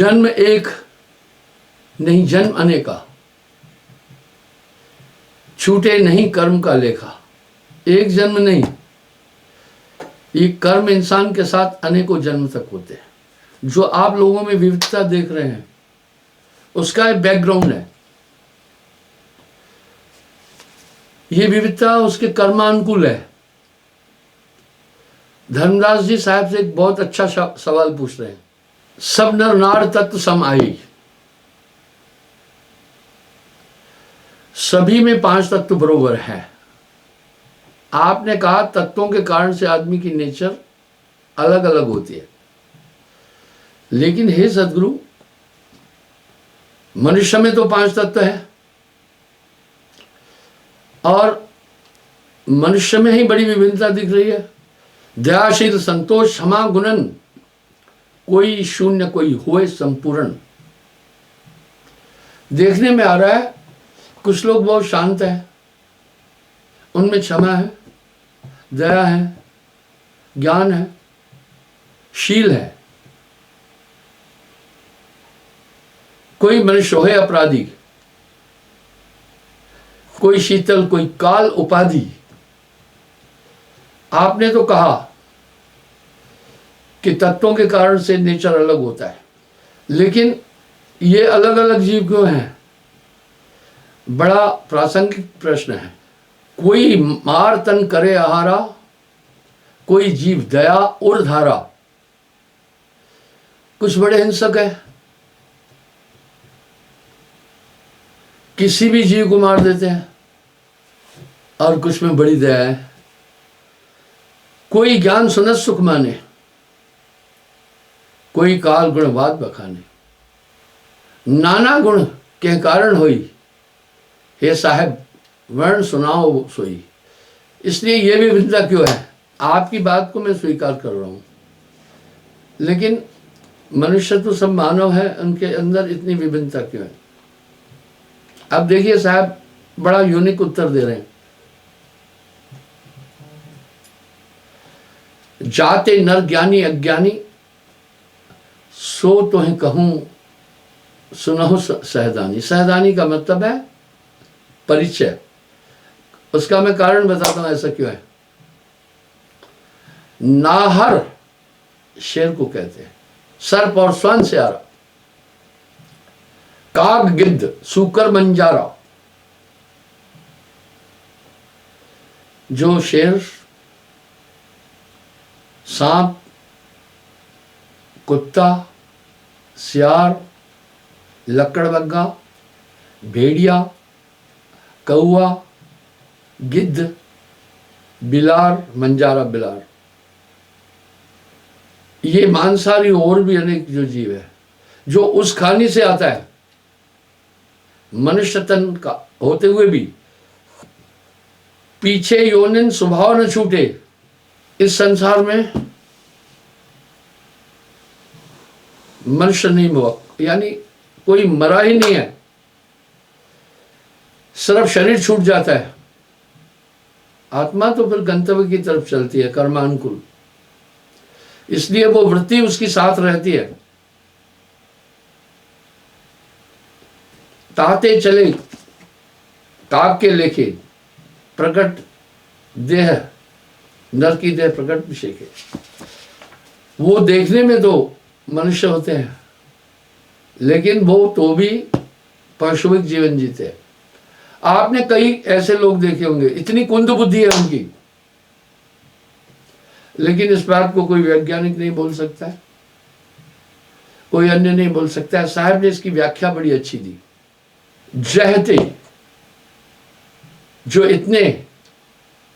जन्म एक नहीं जन्म अनेका, छूटे नहीं कर्म का लेखा। एक जन्म नहीं, ये कर्म इंसान के साथ अनेकों जन्म तक होते हैं। जो आप लोगों में विविधता देख रहे हैं उसका एक बैकग्राउंड है। ये विविधता उसके कर्मानुकूल है। धर्मदास जी साहब से एक बहुत अच्छा सवाल पूछ रहे हैं। सब नर नार तत्व सम आई, सभी में 5 तत्व बरोबर है। आपने कहा तत्वों के कारण से आदमी की नेचर अलग अलग होती है, लेकिन हे सदगुरु, मनुष्य में तो 5 तत्व है और मनुष्य में ही बड़ी विभिन्नता दिख रही है। दयाशील संतोष क्षमा गुणन, कोई शून्य कोई होए संपूर्ण। देखने में आ रहा है कुछ लोग बहुत शांत हैं, उनमें क्षमा है, दया है, ज्ञान है, शील है। कोई मनुष्य है अपराधी, कोई शीतल, कोई काल उपाधि। आपने तो कहा कि तत्वों के कारण से नेचर अलग होता है, लेकिन ये अलग अलग जीव क्यों हैं? बड़ा प्रासंगिक प्रश्न है। कोई मार तन करे आहारा, कोई जीव दया उर्धारा। कुछ बड़े हिंसक है, किसी भी जीव को मार देते हैं, और कुछ में बड़ी दया है। कोई ज्ञान सुनत सुख माने, कोई काल गुण बात बखाने। नाना गुण के कारण होई, हे साहब वर्ण सुनाओ सोई। इसलिए ये भी विभिन्नता क्यों है? आपकी बात को मैं स्वीकार कर रहा हूं, लेकिन मनुष्य तो सब मानव है, उनके अंदर इतनी विभिन्नता क्यों है? अब देखिए साहब बड़ा यूनिक उत्तर दे रहे हैं। जाते नर ज्ञानी अज्ञानी, सो तो है कहूं सुनहो सहदानी। सहदानी का मतलब है परिचय। उसका मैं कारण बताता हूं ऐसा क्यों है। नाहर शेर को कहते हैं, सर्प और स्वर्ण से आ रहा। काग गिद्ध सूकर बंजारा। जो शेर, सांप, कुत्ता, सियार, लकड़बग्गा, भेड़िया, कौआ, गिद्ध, बिलार, मंजारा बिलार, ये मांसाहारी और भी अनेक जो जीव है, जो उस खानी से आता है, मनुष्य तन का होते हुए भी पीछे योनिन स्वभाव न छूटे। इस संसार में मनुष्य नहीं हुआ, यानी कोई मरा ही नहीं है, सिर्फ शरीर छूट जाता है। आत्मा तो फिर गंतव्य की तरफ चलती है कर्मानुकूल, इसलिए वो वृत्ति उसकी साथ रहती है। ताते चले काग के लेखे, प्रकट देह नर की देह प्रकट विषेके। वो देखने में तो मनुष्य होते हैं, लेकिन वो तो भी पशुविक जीवन जीते हैं। आपने कई ऐसे लोग देखे होंगे, इतनी कुंद बुद्धि है उनकी, लेकिन इस बात को कोई वैज्ञानिक नहीं बोल सकता है, कोई अन्य नहीं बोल सकता है। साहब ने इसकी व्याख्या बड़ी अच्छी दी। जहते जो इतने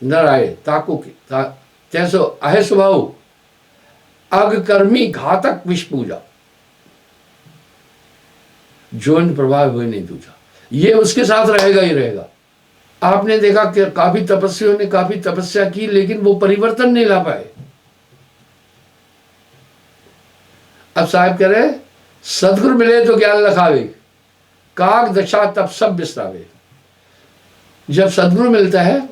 नर आए ताको के तैसो अहे स्वभाव अगकर्मी घातक विष पूजा, जो इन प्रभाव हुए नहीं दूजा, ये उसके साथ रहेगा ही रहेगा। आपने देखा कि काफी तपस्वियों ने काफी तपस्या की, लेकिन वो परिवर्तन नहीं ला पाए। अब साहब कह रहे सदगुरु मिले तो ज्ञान लखावे, काग दशा तब सब बिसरावे। जब सदगुरु मिलता है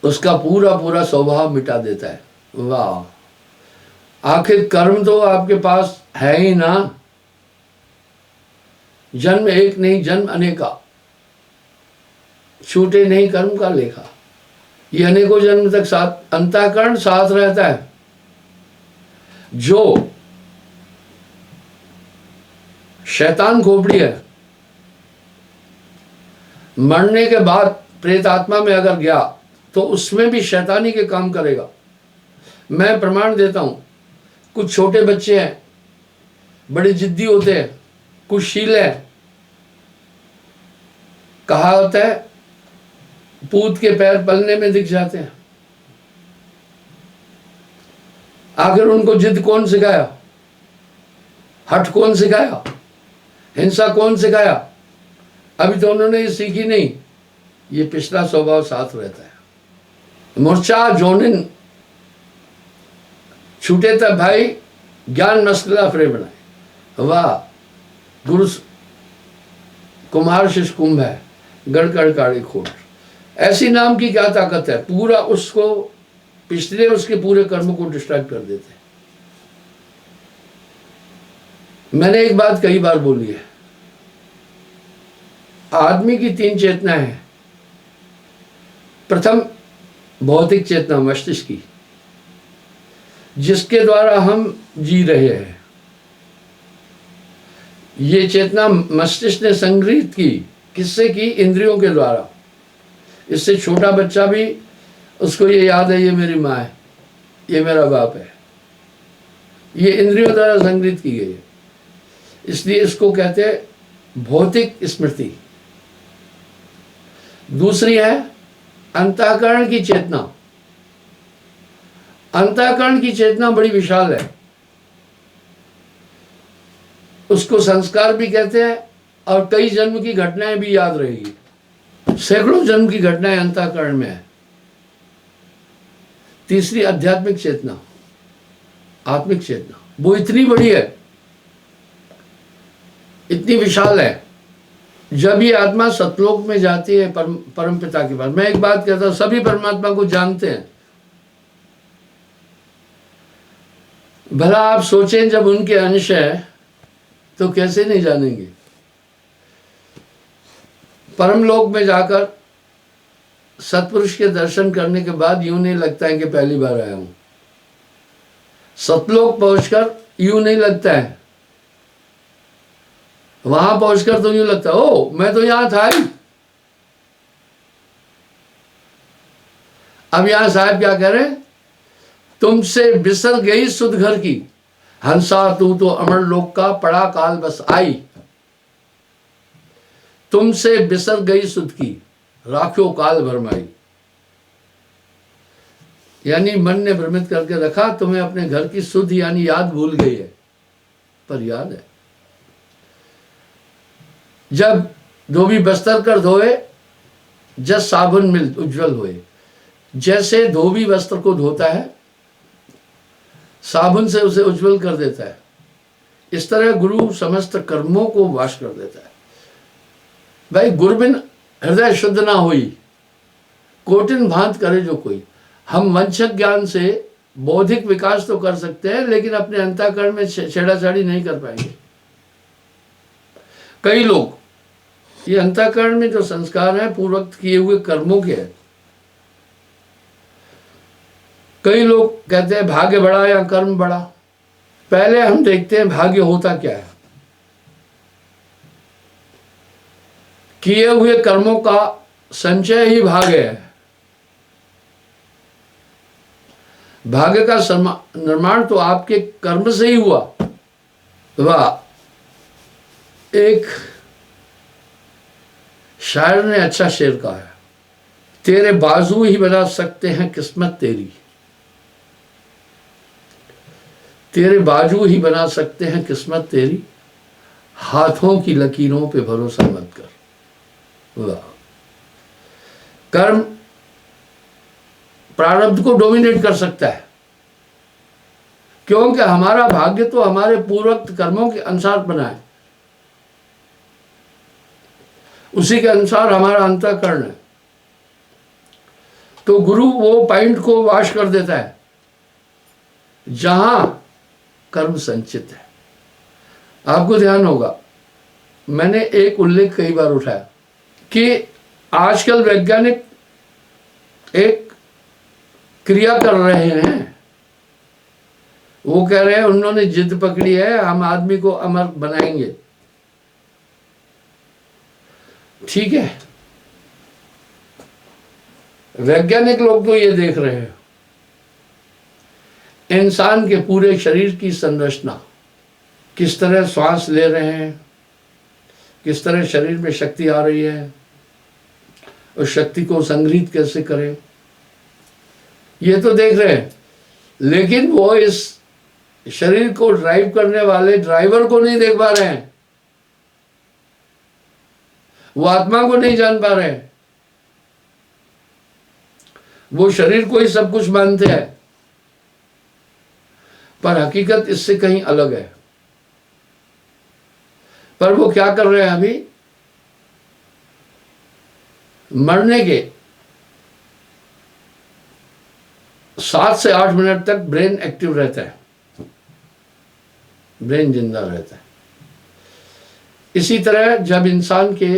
उसका पूरा पूरा स्वभाव मिटा देता है। वाह, आखिर कर्म तो आपके पास है ही ना, जन्म एक नहीं जन्म अनेका, छूटे नहीं कर्म का लेखा। ये अनेकों जन्म तक साथ अंतःकरण साथ रहता है। जो शैतान खोपड़ी है, मरने के बाद प्रेतात्मा में अगर गया तो उसमें भी शैतानी के काम करेगा। मैं प्रमाण देता हूं, कुछ छोटे बच्चे हैं, बड़े जिद्दी होते हैं, कुछ शील है। कहा होता है पूत के पैर पलने में दिख जाते हैं। आखिर उनको जिद कौन सिखाया? हठ कौन सिखाया? हिंसा कौन सिखाया? अभी तो उन्होंने ये सीखी नहीं। ये पिछला स्वभाव साथ रहता है। मूर्छा जोनिन छूटे तब भाई ज्ञान मस्कला फ्रे बनाए। वाह, गुरु कुमार शिष कुंभ है, गड़गड़ काड़ी खोट। ऐसी नाम की क्या ताकत है? पूरा उसको पिछले उसके पूरे कर्म को डिस्ट्रैक्ट कर देते हैं। मैंने एक बात कई बार बोली है, आदमी की 3 चेतनाएं हैं। प्रथम भौतिक चेतना मस्तिष्क की, जिसके द्वारा हम जी रहे हैं। ये चेतना मस्तिष्क ने संग्रहित की, किससे की? इंद्रियों के द्वारा। इससे छोटा बच्चा भी, उसको ये याद है ये मेरी माँ है, ये मेरा बाप है। ये इंद्रियों द्वारा संग्रहित की गई है, इसलिए इसको कहते हैं भौतिक स्मृति। दूसरी है अंतःकरण की चेतना। अंतःकरण की चेतना बड़ी विशाल है, उसको संस्कार भी कहते हैं, और कई जन्म की घटनाएं भी याद रहेगी। सैकड़ों जन्म की घटनाएं अंतःकरण में है। तीसरी आध्यात्मिक चेतना, आत्मिक चेतना, वो इतनी बड़ी है, इतनी विशाल है। जब ये आत्मा सतलोक में जाती है परम पिता के पास, मैं एक बात कहता हूं, सभी परमात्मा को जानते हैं। भला आप सोचें, जब उनके अंश है तो कैसे नहीं जानेंगे? परम लोक में जाकर सतपुरुष के दर्शन करने के बाद यूं नहीं लगता है कि पहली बार आया हूं। सतलोक पहुंचकर यूं नहीं लगता है, वहां पहुंचकर तो यूं लगता है ओ मैं तो यहां था ही। अब यहां साहब क्या कह रहे हैं? तुमसे बिसर गई सुध घर की, हंसा तू तो अमर लोक का, पड़ा काल बस आई। तुमसे बिसर गई सुध की, राख्यो काल भरमाई। यानी मन ने भ्रमित करके रखा, तुम्हें अपने घर की सुध यानी याद भूल गई है, पर याद है। जब धोबी बस्तर कर धोए, जस साबुन मिल उज्जवल होए। जैसे धोबी वस्त्र को धोता है, साबुन से उसे उज्जवल कर देता है, इस तरह गुरु समस्त कर्मों को वाश कर देता है। भाई गुरबिन हृदय शुद्ध ना हुई, कोटिन भांत करे जो कोई। हम वंशक ज्ञान से बौद्धिक विकास तो कर सकते हैं, लेकिन अपने अंतःकरण में छेड़ाछाड़ी नहीं कर पाएंगे। कई लोग ये अंतःकरण में जो संस्कार हैं पूर्वक्त किए हुए कर्मों के हैं। कई लोग कहते हैं भाग्य बड़ा या कर्म बड़ा। पहले हम देखते हैं भाग्य होता क्या है। किए हुए कर्मों का संचय ही भाग्य है। भाग्य का निर्माण तो आपके कर्म से ही हुआ। वाह, एक शायर ने अच्छा शेर कहा है, तेरे बाजू ही बना सकते हैं किस्मत तेरी। तेरे बाजू ही बना सकते हैं किस्मत तेरी, हाथों की लकीरों पे भरोसा मत कर। वाह, कर्म प्रारब्ध को डोमिनेट कर सकता है, क्योंकि हमारा भाग्य तो हमारे पूर्वोक्त कर्मों के अनुसार बना है, उसी के अनुसार हमारा अंतःकरण है। तो गुरु वो पॉइंट को वाश कर देता है जहां कर्म संचित है। आपको ध्यान होगा मैंने एक उल्लेख कई बार उठाया कि आजकल वैज्ञानिक एक क्रिया कर रहे हैं। वो कह रहे हैं उन्होंने जिद पकड़ी है, हम आदमी को अमर बनाएंगे। ठीक है, वैज्ञानिक लोग तो ये देख रहे हैं इंसान के पूरे शरीर की संरचना, किस तरह श्वास ले रहे हैं, किस तरह शरीर में शक्ति आ रही है, उस शक्ति को संग्रहित कैसे करें, ये तो देख रहे हैं। लेकिन वो इस शरीर को ड्राइव करने वाले ड्राइवर को नहीं देख पा रहे हैं, वो आत्मा को नहीं जान पा रहे हैं। वो शरीर को ही सब कुछ मानते हैं, पर हकीकत इससे कहीं अलग है। पर वो क्या कर रहे हैं, अभी मरने के 7 से 8 मिनट तक ब्रेन एक्टिव रहता है, ब्रेन जिंदा रहता है। इसी तरह जब इंसान के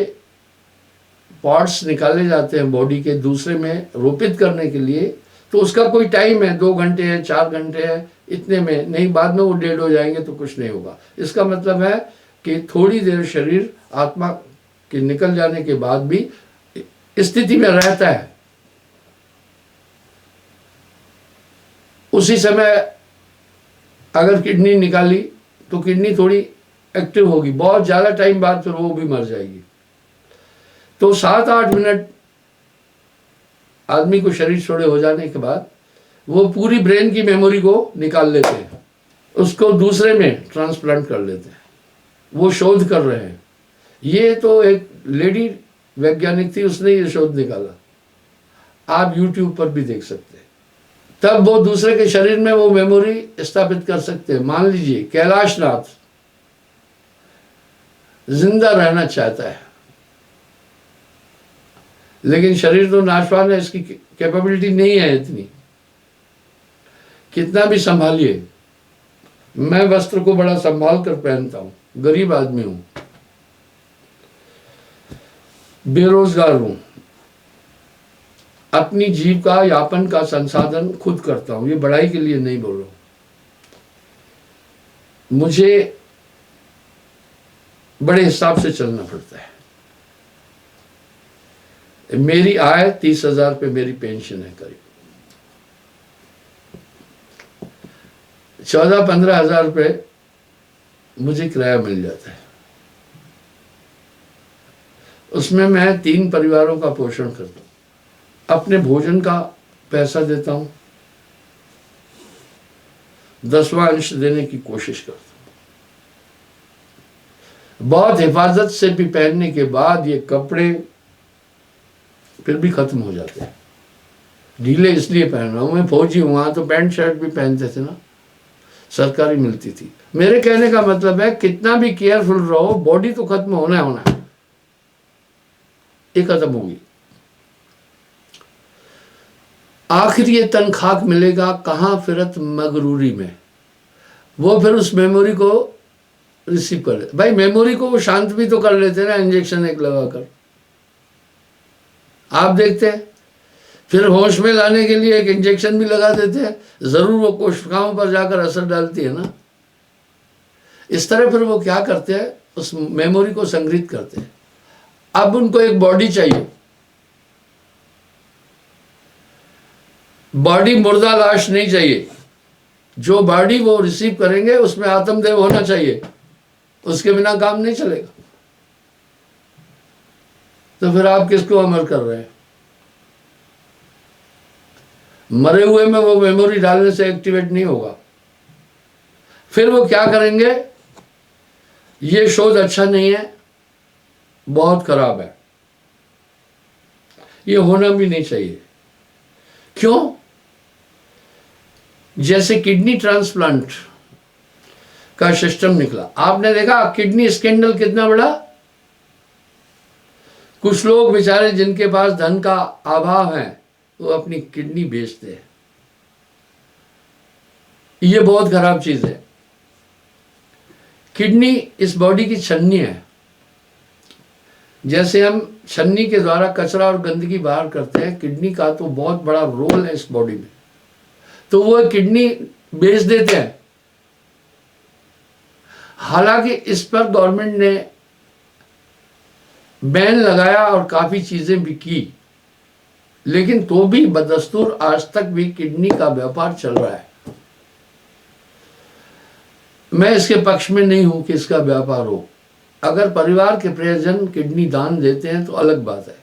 पार्ट्स निकाले जाते हैं बॉडी के दूसरे में रोपित करने के लिए, तो उसका कोई टाइम है, 2 घंटे है, 4 घंटे है, इतने में नहीं, बाद में वो डेड हो जाएंगे तो कुछ नहीं होगा। इसका मतलब है कि थोड़ी देर शरीर आत्मा के निकल जाने के बाद भी स्थिति में रहता है। उसी समय अगर किडनी निकाली तो किडनी थोड़ी एक्टिव होगी, बहुत ज़्यादा टाइम बाद फिर वो भी मर जाएगी। तो 7-8 मिनट आदमी को शरीर छोड़े हो जाने के बाद वो पूरी ब्रेन की मेमोरी को निकाल लेते हैं, उसको दूसरे में ट्रांसप्लांट कर लेते हैं। वो शोध कर रहे हैं। ये तो एक लेडी वैज्ञानिक थी, उसने ये शोध निकाला, आप YouTube पर भी देख सकते हैं। तब वो दूसरे के शरीर में वो मेमोरी स्थापित कर सकते हैं। मान लीजिए कैलाशनाथ जिंदा रहना चाहता है, लेकिन शरीर तो नाशवान है, इसकी कैपेबिलिटी नहीं है इतनी, कितना भी संभालिए। मैं वस्त्र को बड़ा संभाल कर पहनता हूं, गरीब आदमी हूं, बेरोजगार हूं, अपनी जीविका यापन का संसाधन खुद करता हूं। ये बड़ाई के लिए नहीं बोल रहा हूं, मुझे बड़े हिसाब से चलना पड़ता है। मेरी आय 30,000 पे मेरी पेंशन है, करीब 14-15 हजार रुपये मुझे किराया मिल जाता है। उसमें मैं 3 परिवारों का पोषण करता हूँ, अपने भोजन का पैसा देता हूँ, 10वां अंश देने की कोशिश करता हूँ। बहुत हिफाजत से भी पहनने के बाद ये कपड़े फिर भी खत्म हो जाते हैं। ढीले इसलिए पहन रहा हूँ, मैं फौजी हूँ, वहाँ तो पैंट शर्ट भी पहनते थे ना, सरकारी मिलती थी। मेरे कहने का मतलब है कितना भी केयरफुल रहो, बॉडी तो खत्म होना है, ये खत्म होगी। आखिर ये तन खाक मिलेगा कहाँ फिरत मगरूरी में। वो फिर उस मेमोरी को रिसीव कर ले। भाई मेमोरी को वो शांत भी तो कर लेते ना, इंजेक्शन एक लगाकर, आप देखते हैं। फिर होश में लाने के लिए एक इंजेक्शन भी लगा देते हैं, जरूर वो कोशिकाओं पर जाकर असर डालती है ना। इस तरह फिर वो क्या करते हैं, उस मेमोरी को संग्रहित करते हैं। अब उनको एक बॉडी चाहिए, बॉडी मुर्दा लाश नहीं चाहिए। जो बॉडी वो रिसीव करेंगे उसमें आत्मदेव होना चाहिए, उसके बिना काम नहीं चलेगा। तो फिर आप किसको अमर कर रहे हैं? मरे हुए में वो मेमोरी डालने से एक्टिवेट नहीं होगा। फिर वो क्या करेंगे, ये शोध अच्छा नहीं है, बहुत खराब है, ये होना भी नहीं चाहिए। क्यों? जैसे किडनी ट्रांसप्लांट का सिस्टम निकला, आपने देखा किडनी स्कैंडल कितना बड़ा। कुछ लोग बेचारे जिनके पास धन का अभाव है वो अपनी किडनी बेचते हैं। ये बहुत खराब चीज है। किडनी इस बॉडी की छन्नी है, जैसे हम छन्नी के द्वारा कचरा और गंदगी बाहर करते हैं, किडनी का तो बहुत बड़ा रोल है इस बॉडी में, तो वो किडनी बेच देते हैं। हालांकि इस पर गवर्नमेंट ने बैन लगाया और काफी चीजें भी की, लेकिन तो भी बदस्तूर आज तक भी किडनी का व्यापार चल रहा है। मैं इसके पक्ष में नहीं हूं कि इसका व्यापार हो। अगर परिवार के प्रियजन किडनी दान देते हैं तो अलग बात है,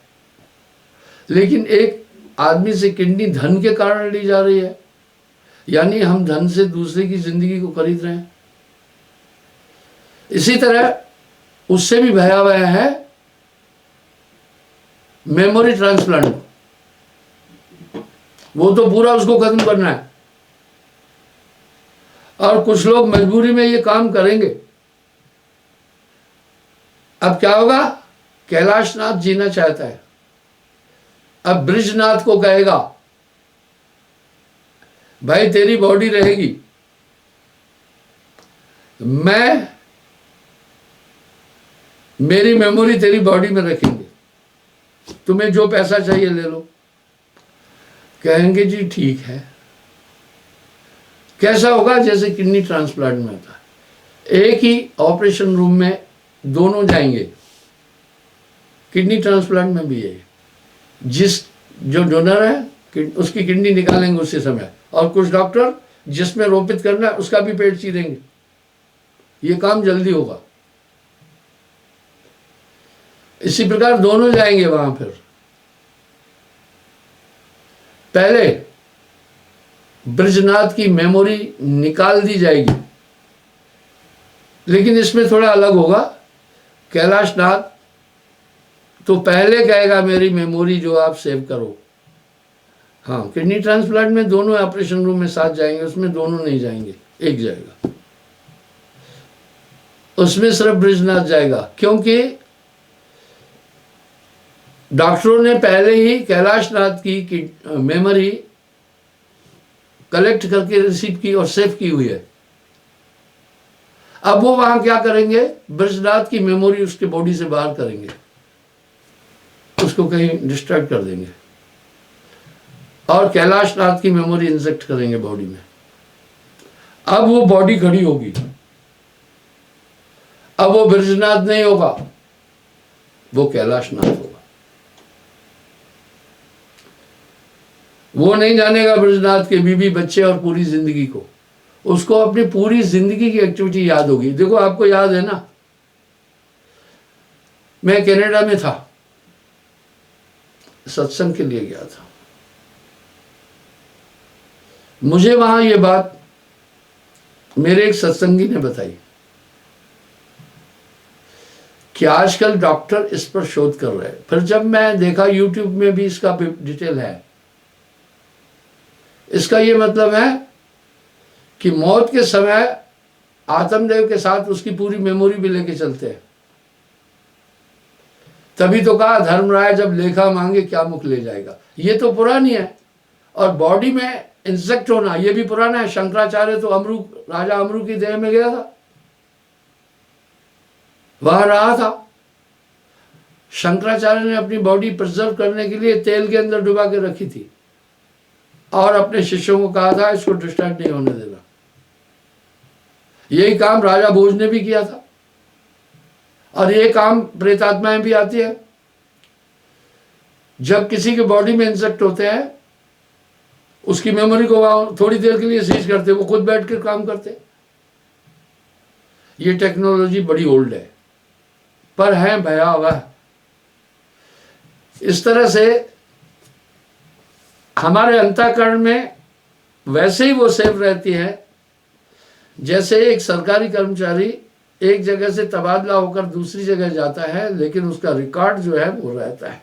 लेकिन एक आदमी से किडनी धन के कारण ली जा रही है, यानी हम धन से दूसरे की जिंदगी को खरीद रहे हैं। इसी तरह उससे भी भयावह है मेमोरी ट्रांसप्लांट। वो तो पूरा उसको खत्म करना है, और कुछ लोग मजबूरी में ये काम करेंगे। अब क्या होगा, कैलाशनाथ जीना चाहता है, अब ब्रिजनाथ को कहेगा भाई तेरी बॉडी रहेगी, मेरी मेमोरी तेरी बॉडी में रखेंगे, तुम्हें जो पैसा चाहिए ले लो। कहेंगे जी ठीक है। कैसा होगा, जैसे किडनी ट्रांसप्लांट में होता है, एक ही ऑपरेशन रूम में दोनों जाएंगे। किडनी ट्रांसप्लांट में भी है, जो डोनर है उसकी किडनी निकालेंगे उसी समय, और कुछ डॉक्टर जिसमें रोपित करना है उसका भी पेट चीरेंगे। ये काम जल्दी होगा। इसी प्रकार दोनों जाएंगे वहां। फिर पहले ब्रजनाथ की मेमोरी निकाल दी जाएगी, लेकिन इसमें थोड़ा अलग होगा। कैलाशनाथ तो पहले कहेगा मेरी मेमोरी जो आप सेव करो। हाँ, किडनी ट्रांसप्लांट में दोनों ऑपरेशन रूम में साथ जाएंगे, उसमें दोनों नहीं जाएंगे, एक जाएगा। उसमें सिर्फ ब्रजनाथ जाएगा, क्योंकि डॉक्टरों ने पहले ही कैलाशनाथ की मेमोरी कलेक्ट करके रिसीव की और सेव की हुई है। अब वो वहां क्या करेंगे, ब्रजनाथ की मेमोरी उसके बॉडी से बाहर करेंगे, उसको कहीं डिस्ट्रैक्ट कर देंगे, और कैलाशनाथ की मेमोरी इंजेक्ट करेंगे बॉडी में। अब वो बॉडी खड़ी होगी, अब वो ब्रजनाथ नहीं होगा, वो कैलाशनाथ होगा। वो नहीं जानेगा ब्रजनाथ के बीवी बच्चे और पूरी जिंदगी को, उसको अपनी पूरी जिंदगी की एक्टिविटी याद होगी। देखो, आपको याद है ना, मैं कनाडा में था, सत्संग के लिए गया था। मुझे वहां ये बात मेरे एक सत्संगी ने बताई कि आजकल डॉक्टर इस पर शोध कर रहे हैं। फिर जब मैं देखा यूट्यूब में भी इसका डिटेल है। इसका ये मतलब है कि मौत के समय आत्मदेव के साथ उसकी पूरी मेमोरी भी लेके चलते हैं। तभी तो कहा धर्मराय जब लेखा मांगे क्या मुख ले जाएगा। ये तो पुरानी है, और बॉडी में इंसेक्ट होना ये भी पुराना है। शंकराचार्य तो राजा अमरू की देह में गया था, वहां रहा था। शंकराचार्य ने अपनी बॉडी प्रिजर्व करने के लिए तेल के अंदर डुबा के रखी थी, और अपने शिष्यों को कहा था इसको डिस्ट्रैक्ट नहीं होने देना। यही काम राजा भोज ने भी किया था, और ये काम प्रेतात्माएं भी आती है। जब किसी के बॉडी में इंसेक्ट होते हैं, उसकी मेमोरी को थोड़ी देर के लिए सीज करते, वो खुद बैठ कर काम करते। ये टेक्नोलॉजी बड़ी ओल्ड है, पर है भयावह। इस तरह से हमारे अंतःकरण में वैसे ही वो सेव रहती है, जैसे एक सरकारी कर्मचारी एक जगह से तबादला होकर दूसरी जगह जाता है, लेकिन उसका रिकॉर्ड जो है वो रहता है।